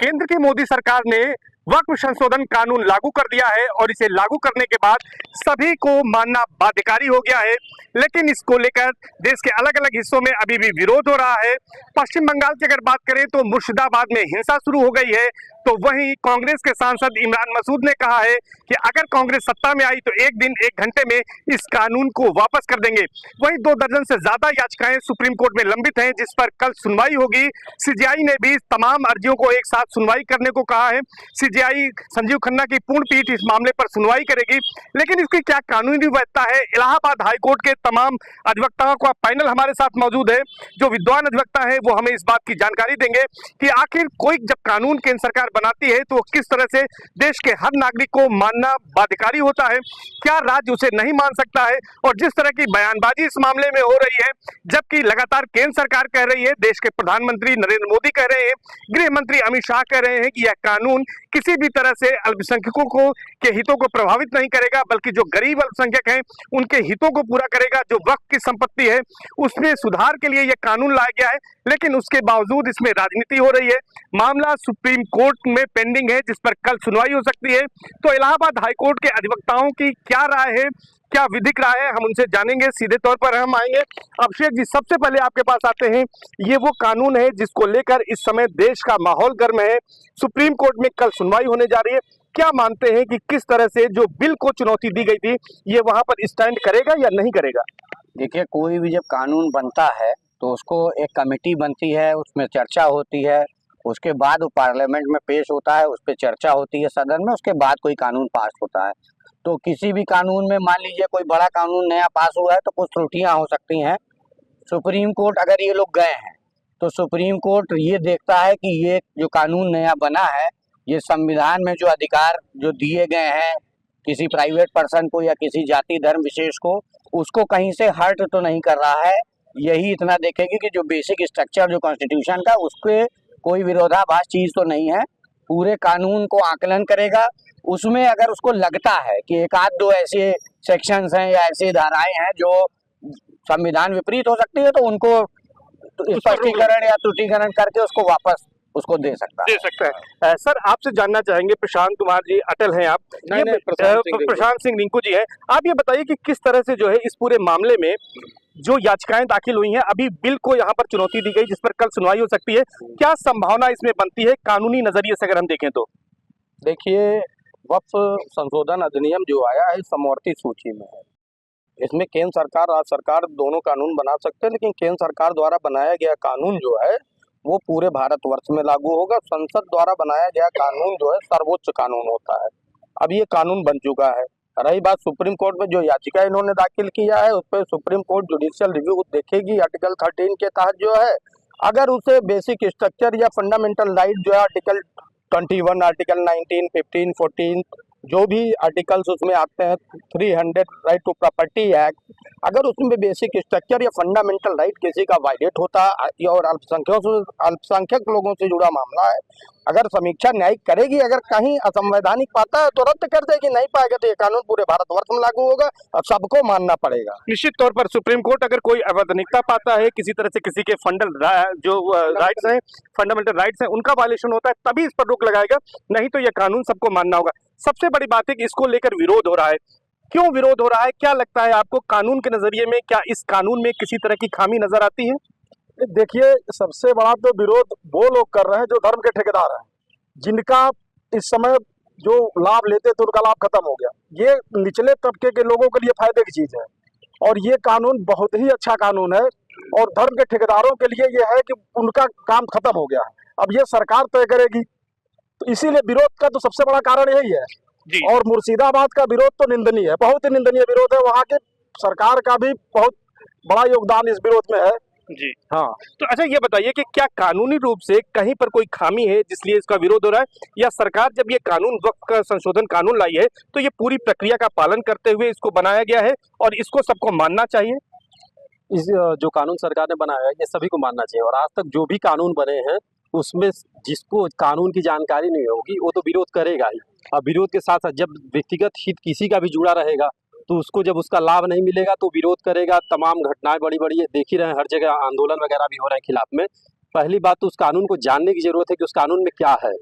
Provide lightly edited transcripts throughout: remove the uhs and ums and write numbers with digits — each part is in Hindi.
केंद्र की मोदी सरकार ने वक्फ संशोधन कानून लागू कर दिया है और इसे लागू करने के बाद सभी को मानना बाध्यकारी हो गया है। लेकिन इसको लेकर देश के अलग अलग हिस्सों में अभी भी विरोध हो रहा है। पश्चिम बंगाल की अगर बात करें तो मुर्शिदाबाद में हिंसा शुरू हो गई है, तो वहीं कांग्रेस के सांसद इमरान मसूद ने कहा है कि अगर कांग्रेस सत्ता में आई तो एक दिन एक घंटे में इस कानून को वापस कर देंगे। वहीं 2 दर्जन से ज्यादा याचिकाएं सुप्रीम कोर्ट में लंबित हैं, जिस पर कल सुनवाई होगी। सीजेआई ने भी तमाम अर्जियों को एक साथ सुनवाई करने को कहा है। सीजेआई संजीव खन्ना की पूर्ण पीठ इस मामले पर सुनवाई करेगी, लेकिन इसकी क्या कानूनी वैधता है? इलाहाबाद हाईकोर्ट के तमाम अधिवक्ताओं का पैनल हमारे साथ मौजूद है। जो विद्वान अधिवक्ता है वो हमें इस बात की जानकारी देंगे कि आखिर कोई जब कानून केंद्र सरकार बनाती है तो किस तरह से देश के हर नागरिक को मानना बाध्यकारी होता है, क्या राज्य उसे नहीं मान सकता है। और जिस तरह की बयानबाजी इस मामले में हो रही है, जबकि लगातार केंद्र सरकार कह रही है, देश के प्रधानमंत्री नरेंद्र मोदी कह रहे हैं, गृह मंत्री अमित शाह कह रहे हैं कि यह कानून किसी भी तरह से अल्पसंख्यकों को के हितों को प्रभावित नहीं करेगा, बल्कि जो गरीब अल्पसंख्यक हैं उनके हितों को पूरा करेगा। जो वक्फ की संपत्ति है उसमें सुधार के लिए यह कानून लाया गया है, लेकिन उसके बावजूद इसमें राजनीति हो रही है। मामला सुप्रीम कोर्ट में पेंडिंग है, जिस पर कल सुनवाई हो सकती है। तो इलाहाबाद हाईकोर्ट के अधिवक्ताओं की क्या राय है, क्या विधिक राय है, हम उनसे जानेंगे। सीधे तौर पर हम आएंगे। अभिषेक जी, सबसे पहले आपके पास आते हैं। ये वो कानून है जिसको लेकर इस समय देश का माहौल गर्म है। सुप्रीम कोर्ट में कल सुनवाई होने जा रही है। क्या मानते हैं कि किस तरह से जो बिल को चुनौती दी गई थी ये वहां पर स्टैंड करेगा या नहीं करेगा? देखिए, कोई भी जब कानून बनता है तो उसको एक कमेटी बनती है, उसमें चर्चा होती है, उसके बाद वो पार्लियामेंट में पेश होता है, उस पर चर्चा होती है सदन में, उसके बाद कोई कानून पास होता है। तो किसी भी कानून में मान लीजिए कोई बड़ा कानून नया पास हुआ है तो कुछ त्रुटियां हो सकती हैं। सुप्रीम कोर्ट अगर ये लोग गए हैं तो सुप्रीम कोर्ट ये देखता है कि ये जो कानून नया बना है ये संविधान में जो अधिकार जो दिए गए हैं किसी प्राइवेट पर्सन को या किसी जाति धर्म विशेष को, उसको कहीं से हर्ट तो नहीं कर रहा है। यही इतना देखेगी कि जो बेसिक स्ट्रक्चर जो कॉन्स्टिट्यूशन का उसके कोई विरोधाभास चीज तो नहीं है। पूरे कानून को आकलन करेगा। उसमें अगर उसको लगता है कि एक आध दो ऐसे सेक्शंस हैं या ऐसी धाराएं हैं जो संविधान विपरीत हो सकती है तो उनको स्पष्टीकरण या त्रुटिकरण करके उसको वापस उसको दे सकता है। सर, आपसे जानना चाहेंगे, प्रशांत कुमार जी अटल हैं आप, प्रशांत सिंह रिंकू जी हैं, आप ये बताइए कि किस तरह से जो है इस पूरे मामले में जो याचिकाएं दाखिल हुई हैं, अभी बिल को यहाँ पर चुनौती दी गई जिस पर कल सुनवाई हो सकती है, क्या संभावना इसमें बनती है कानूनी नजरिए से अगर हम देखें तो? देखिए, वक्फ संशोधन अधिनियम जो आया है समवर्ती सूची में है। इसमें केंद्र सरकार राज्य सरकार दोनों कानून बना सकते हैं, लेकिन केंद्र सरकार द्वारा बनाया गया कानून जो है वो पूरे भारतवर्ष में लागू होगा। संसद द्वारा बनाया गया कानून जो है सर्वोच्च कानून होता है। अब ये कानून बन चुका है। रही बात सुप्रीम कोर्ट में जो याचिका इन्होंने दाखिल किया है उस पर सुप्रीम कोर्ट जुडिशियल रिव्यू देखेगी आर्टिकल 13 के तहत जो है। अगर उसे बेसिक स्ट्रक्चर या फंडामेंटल राइट जो है आर्टिकल 21, आर्टिकल 19, 15, 14 जो भी आर्टिकल्स उसमें आते हैं, 300 राइट टू प्रॉपर्टी एक्ट, अगर उसमें बेसिक स्ट्रक्चर या फंडामेंटल राइट किसी का वायलेट होता है और अल्पसंख्यक लोगों से जुड़ा मामला है, अगर समीक्षा न्यायिक करेगी, अगर कहीं असंवैधानिक पाता है तो रद्द कर देगी, नहीं पाएगा तो ये कानून पूरे भारतवर्ष में लागू होगा और सबको मानना पड़ेगा। निश्चित तौर पर सुप्रीम कोर्ट अगर कोई अवैधानिकता पाता है, किसी तरह से किसी के जो राइट्स हैं, फंडामेंटल राइट्स हैं, उनका वायलेशन होता है, तभी इस पर रोक लगाएगा, नहीं तो यह कानून सबको मानना होगा। सबसे बड़ी बात है कि इसको लेकर विरोध हो रहा है। क्यों विरोध हो रहा है? क्या लगता है आपको कानून के नजरिए में, क्या इस कानून में किसी तरह की खामी नजर आती है? देखिए, सबसे बड़ा तो विरोध वो लोग कर रहे हैं जो धर्म के ठेकेदार हैं, जिनका इस समय जो लाभ लेते थे उनका लाभ खत्म हो गया। ये निचले तबके के लोगों के लिए फायदे की चीज है और ये कानून बहुत ही अच्छा कानून है। और धर्म के ठेकेदारों के लिए ये है कि उनका काम खत्म हो गया है, अब ये सरकार तय करेगी। तो इसीलिए विरोध का तो सबसे बड़ा कारण यही है जी। और मुर्शिदाबाद का विरोध तो निंदनीय है, बहुत ही निंदनीय विरोध है। वहाँ के सरकार का भी बहुत बड़ा योगदान इस विरोध में है जी। हाँ, तो अच्छा ये बताइए कि क्या कानूनी रूप से कहीं पर कोई खामी है जिसलिए इसका विरोध हो रहा है, या सरकार जब ये कानून वक्फ का संशोधन कानून लाई है तो ये पूरी प्रक्रिया का पालन करते हुए इसको बनाया गया है और इसको सबको मानना चाहिए? इस जो कानून सरकार ने बनाया है ये सभी को मानना चाहिए। और आज तक जो भी कानून बने हैं उसमें जिसको कानून की जानकारी नहीं होगी वो तो विरोध करेगा ही। और विरोध के साथ साथ जब व्यक्तिगत हित किसी का भी जुड़ा रहेगा तो उसको जब उसका लाभ नहीं मिलेगा तो विरोध करेगा। तमाम घटनाएं बड़ी बड़ी देख ही रहे हैं, हर जगह आंदोलन वगैरह भी हो रहे हैं खिलाफ में। पहली बात तो उस कानून को जानने की जरूरत है कि उस कानून में क्या है।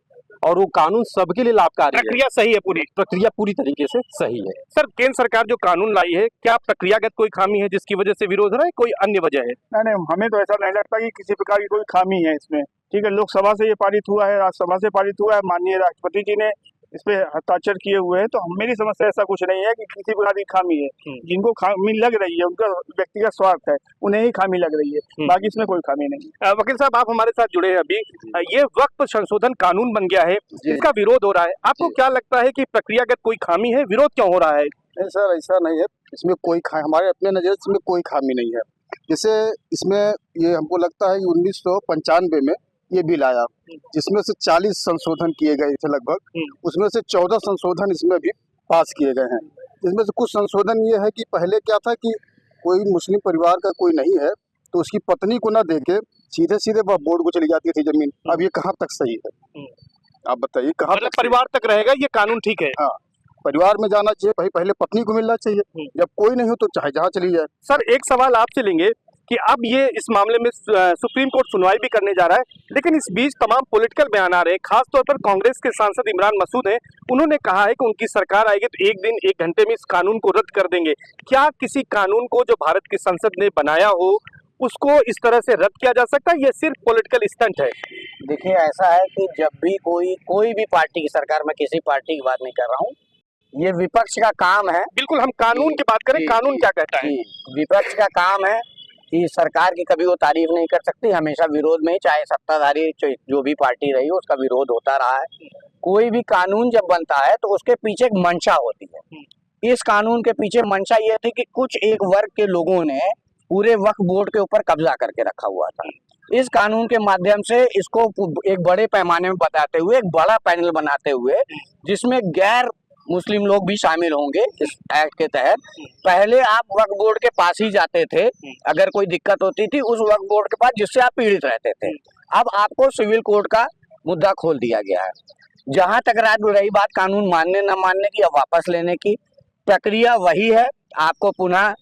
और वो कानून सबके लिए लाभकारी है। प्रक्रिया सही है पूरी। प्रक्रिया पूरी तरीके से सही है। सर केंद्र सरकार जो कानून लाई है, क्या प्रक्रियागत कोई खामी है जिसकी वजह से विरोध हो रहा है, कोई अन्य वजह है? नहीं नहीं, हमें तो ऐसा नहीं लगता कि किसी प्रकार की कोई खामी है इसमें। ठीक है, लोकसभा से ये पारित हुआ है, राज्यसभा से पारित हुआ है, माननीय राष्ट्रपति जी ने इस पे हस्ताक्षर किए हुए हैं, तो मेरी समझ से ऐसा कुछ नहीं है कि किसी प्रकार की खामी है। जिनको खामी लग रही है उनका व्यक्तिगत स्वार्थ है, उन्हें ही खामी लग रही है, बाकी इसमें कोई खामी नहीं है। वकील साहब आप हमारे साथ जुड़े हैं अभी। ये वक्फ संशोधन कानून बन गया है, इसका विरोध हो रहा है, आपको क्या लगता है कि प्रक्रियागत कोई खामी है, विरोद क्यों हो रहा है? नहीं सर, ऐसा नहीं है। इसमें कोई हमारे अपने नज़र से इसमें कोई खामी नहीं है। जैसे इसमें ये हमको लगता है कि 1995 में ये बिल आया, जिसमें से 40 संशोधन किए गए थे लगभग, उसमें से 14 संशोधन इसमें भी पास किए गए हैं। इसमें से कुछ संशोधन ये है कि पहले क्या था कि कोई मुस्लिम परिवार का कोई नहीं है तो उसकी पत्नी को ना देके सीधे सीधे वह बोर्ड को चली जाती थी जमीन। अब ये कहाँ तक सही है, आप बताइए कहाँ तक परिवार तक रहेगा ये कानून? ठीक है, हाँ, परिवार में जाना चाहिए, भाई पहले पत्नी को मिलना चाहिए, जब कोई नहीं हो तो चाहे जहाँ चली जाए। सर एक सवाल आपसे लेंगे कि अब ये इस मामले में सुप्रीम कोर्ट सुनवाई भी करने जा रहा है, लेकिन इस बीच तमाम पॉलिटिकल बयान आ रहे हैं, खासतौर पर कांग्रेस के सांसद इमरान मसूद हैं, उन्होंने कहा है कि उनकी सरकार आएगी तो एक दिन एक घंटे में इस कानून को रद्द कर देंगे। क्या किसी कानून को जो भारत की संसद ने बनाया हो उसको इस तरह से रद्द किया जा सकता है? ये सिर्फ पॉलिटिकल स्टंट है? देखिए ऐसा है कि जब भी कोई भी पार्टी की सरकार, मैं किसी पार्टी की बात नहीं कर रहा हूँ, ये विपक्ष का काम है। बिल्कुल, हम कानून की बात करें, कानून क्या कहता है? विपक्ष का काम है कि सरकार की कभी वो तारीफ नहीं कर सकती, हमेशा विरोध में ही, चाहे सत्ताधारी जो भी पार्टी रही हो उसका विरोध होता रहा है। कोई भी कानून जब बनता है तो उसके पीछे एक मंशा होती है। इस कानून के पीछे मंशा ये थी कि कुछ एक वर्ग के लोगों ने पूरे वक्फ बोर्ड के ऊपर कब्जा करके रखा हुआ था। इस कानून के माध्यम से इसको एक बड़े पैमाने में बताते हुए, एक बड़ा पैनल बनाते हुए, जिसमें गैर मुस्लिम लोग भी शामिल होंगे इस एक्ट के तहत। पहले आप वक्फ बोर्ड के पास ही जाते थे, अगर कोई दिक्कत होती थी उस वक्फ बोर्ड के पास जिससे आप पीड़ित रहते थे। अब आपको सिविल कोर्ट का मुद्दा खोल दिया गया है। जहां तक रही बात कानून मानने न मानने की या वापस लेने की, प्रक्रिया वही है। आपको पुनः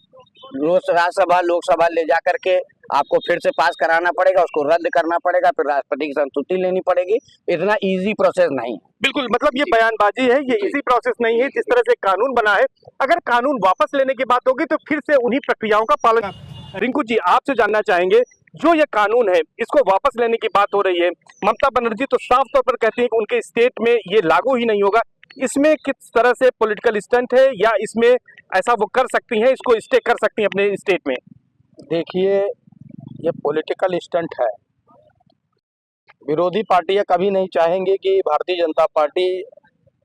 राज्यसभा लोकसभा ले जा करके आपको फिर से पास कराना पड़ेगा, उसको रद्द करना पड़ेगा, फिर राष्ट्रपति की संस्तुति लेनी पड़ेगी। इतना इजी प्रोसेस नहीं। बिल्कुल, मतलब ये बयानबाजी है, ये इजी प्रोसेस नहीं है। जिस तरह से कानून बना है, अगर कानून वापस लेने की बात होगी तो फिर से उन्हीं प्रक्रियाओं का पालन। रिंकू जी आपसे जानना चाहेंगे, जो ये कानून है इसको वापस लेने की बात हो रही है, ममता बनर्जी तो साफ तौर पर कहती है कि उनके स्टेट में ये लागू ही नहीं होगा, इसमें किस तरह से पॉलिटिकल स्टंट है या इसमें ऐसा वो कर सकती हैं, इसको स्टे कर सकती हैं अपने स्टेट में? देखिए ये पॉलिटिकल स्टंट है। विरोधी पार्टियां कभी नहीं चाहेंगे कि भारतीय जनता पार्टी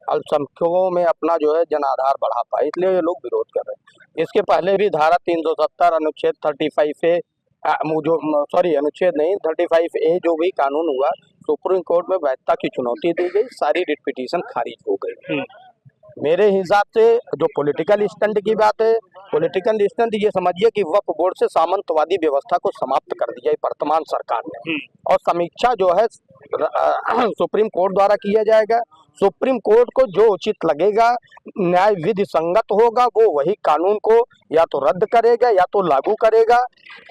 अल्पसंख्यकों में अपना जो है जनाधार बढ़ा पाए, इसलिए ये लोग विरोध कर रहे हैं। इसके पहले भी धारा 370 अनुच्छेद 35A अनुच्छेद नहीं 35A जो भी कानून हुआ, सुप्रीम कोर्ट में वैधता की चुनौती दी गई, सारी रिट पिटीशन खारिज हो गई। मेरे हिसाब से जो पॉलिटिकल स्टंट की बात है, पॉलिटिकल स्टंट ये समझिए कि वक्फ बोर्ड से सामंतवादी व्यवस्था को समाप्त कर दिया है वर्तमान सरकार ने, और समीक्षा जो है सुप्रीम कोर्ट द्वारा किया जाएगा। सुप्रीम कोर्ट को जो उचित लगेगा, न्याय विधि संगत होगा, वो वही कानून को या तो रद्द करेगा या तो लागू करेगा।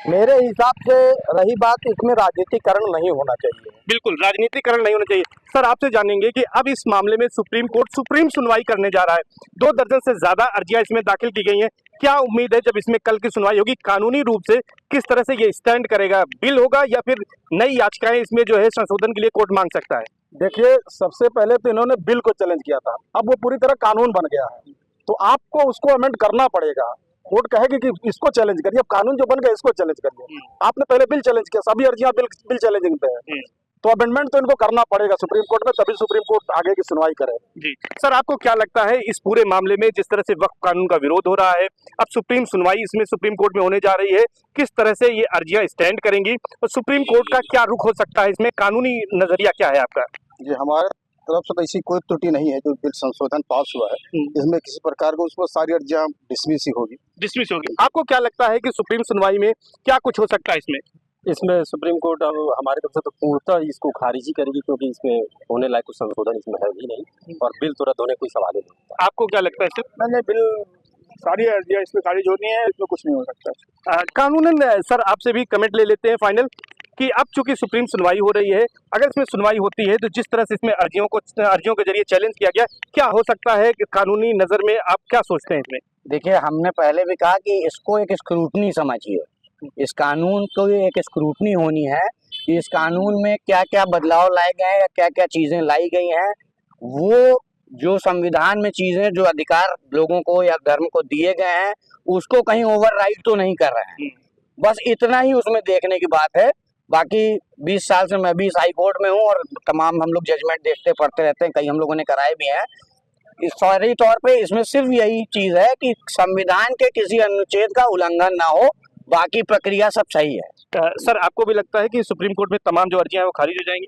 मेरे हिसाब से रही बात, इसमें राजनीतिकरण नहीं होना चाहिए। बिल्कुल, राजनीतिकरण नहीं होना चाहिए। सर आपसे जानेंगे कि अब इस मामले में सुप्रीम कोर्ट सुप्रीम सुनवाई करने जा रहा है, 2 दर्जन से ज्यादा अर्जियां इसमें दाखिल की गई हैं। क्या उम्मीद है जब इसमें कल की सुनवाई होगी, कानूनी रूप से किस तरह से ये स्टैंड करेगा? बिल होगा या फिर नई याचिकाएं इसमें जो है संशोधन के लिए कोर्ट मांग सकता है? देखिए, सबसे पहले तो इन्होंने बिल को चैलेंज किया था, अब वो पूरी तरह कानून बन गया है, तो आपको उसको अमेंड करना पड़ेगा। कोर्ट कहेगी कि इसको चैलेंज करिए, अब कानून जो बन गया इसको चैलेंज करिए। आपने पहले बिल चैलेंज किया, सभी अर्जियां बिल चैलेंजिंग पे है, तो अमेंडमेंट तो इनको करना पड़ेगा सुप्रीम कोर्ट में, तभी सुप्रीम कोर्ट आगे की सुनवाई करे। जी सर, आपको क्या लगता है इस पूरे मामले में, जिस तरह से वक्फ कानून का विरोध हो रहा है, अब सुप्रीम सुनवाई इसमें सुप्रीम कोर्ट में होने जा रही है, किस तरह से ये अर्जियां स्टैंड करेंगी और सुप्रीम कोर्ट का क्या रुख हो सकता है इसमें? कानूनी नजरिया क्या है आपका? ये हमारे तरफ से तो ऐसी कोई त्रुटि नहीं है। जो बिल संशोधन पास हुआ है इसमें किसी प्रकार को उसमें सारी अर्जियां डिसमिस ही होगी। डिसमिस होगी। आपको क्या लगता है कि सुप्रीम सुनवाई में क्या कुछ हो सकता है इसमें? इसमें सुप्रीम कोर्ट हमारे तरफ से तो पूर्णतः इसको खारिज ही करेगी, क्योंकि इसमें होने लायक कुछ संशोधन इसमें है ही नहीं, और बिल तो रद्द होने कोई सवाल ही नहीं। आपको क्या लगता है सर? नहीं, बिल सारी अर्जियां इसमें खारिज होनी है, इसमें कुछ नहीं हो सकता। कानूनन सर आपसे भी कमेंट ले लेते हैं फाइनल। कि अब चूंकि सुप्रीम सुनवाई हो रही है, अगर इसमें सुनवाई होती है तो जिस तरह से इसमें अर्जियों के जरिए चैलेंज किया गया, क्या हो सकता है कि कानूनी नजर में आप क्या सोचते हैं इसमें? देखिए, हमने पहले भी कहा कि इसको एक स्क्रूटनी समझिए, इस कानून को एक स्क्रूटनी होनी है कि इस कानून में क्या क्या बदलाव लाए गए हैं या क्या क्या चीजें लाई गई हैं। वो जो संविधान में चीजें, जो अधिकार लोगों को या धर्म को दिए गए हैं, उसको कहीं ओवरराइड तो नहीं कर रहे हैं। बस इतना ही उसमें देखने की बात है। बाकी 20 साल से मैं भी इस हाई कोर्ट में हूँ और तमाम हम लोग जजमेंट देखते पढ़ते रहते हैं, कई हम लोगों ने कराए भी हैं। इस सारी तौर पे इसमें सिर्फ यही चीज है कि संविधान के किसी अनुच्छेद का उल्लंघन ना हो, बाकी प्रक्रिया सब सही है। सर, आपको भी लगता है कि सुप्रीम कोर्ट में तमाम जो अर्जियां हैं वो खारिज हो जाएंगी?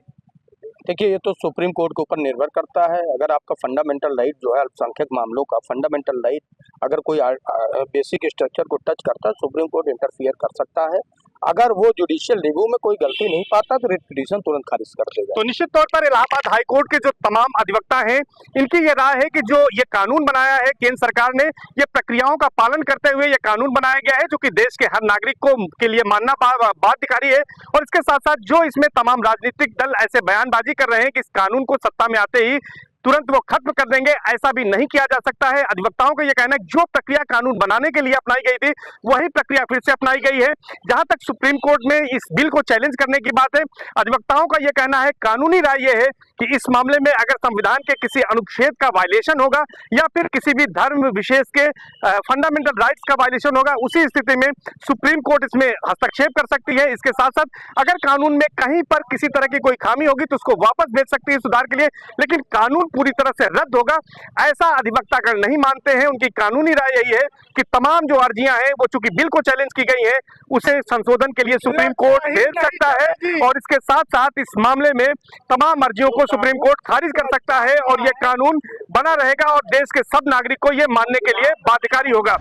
देखिए, ये तो सुप्रीम कोर्ट के ऊपर निर्भर करता है। अगर आपका फंडामेंटल राइट जो है, अल्पसंख्यक मामलों का फंडामेंटल राइट अगर कोई बेसिक स्ट्रक्चर को टच करता है, सुप्रीम कोर्ट इंटरफियर कर सकता है। अगर वो जुडिशियल रिव्यू में कोई गलती नहीं पाता तो रिट पिटीशन तुरंत खारिज कर देगा। तो निश्चित तौर पर इलाहाबाद हाई कोर्ट के जो तमाम अधिवक्ता हैं, इनकी ये राय है कि जो ये कानून बनाया है केंद्र सरकार ने, ये प्रक्रियाओं का पालन करते हुए ये कानून बनाया गया है, जो कि देश के हर नागरिक को के लिए मानना बाध्यकारी है। और इसके साथ साथ जो इसमें तमाम राजनीतिक दल ऐसे बयानबाजी कर रहे हैं कि इस कानून को सत्ता में आते ही तुरंत वो खत्म कर देंगे, ऐसा भी नहीं किया जा सकता है। अधिवक्ताओं का ये कहना है जो प्रक्रिया कानून बनाने के लिए अपनाई गई थी, वही प्रक्रिया फिर से अपनाई गई है। जहां तक सुप्रीम कोर्ट में इस बिल को चैलेंज करने की बात है, अधिवक्ताओं का ये कहना है, कानूनी राय ये है कि इस मामले में अगर संविधान के किसी अनुच्छेद का वायलेशन होगा या फिर किसी भी धर्म विशेष के फंडामेंटल राइट्स का वायलेशन होगा, उसी स्थिति में सुप्रीम कोर्ट इसमें हस्तक्षेप कर सकती है। इसके साथ साथ अगर कानून में कहीं पर किसी तरह की कोई खामी होगी तो उसको वापस भेज सकती है सुधार के लिए, लेकिन कानून पूरी तरह से रद्द होगा ऐसा अधिवक्तागण नहीं मानते हैं। उनकी कानूनी राय यही है कि तमाम जो अर्जियां हैं वो चूंकि बिल को चैलेंज की गई है, उसे संशोधन के लिए सुप्रीम कोर्ट भेज सकता है और इसके साथ साथ इस मामले में तमाम अर्जियों को सुप्रीम कोर्ट खारिज कर सकता है और यह कानून बना रहेगा और देश के सब नागरिक को यह मानने के लिए बाध्यकारी होगा।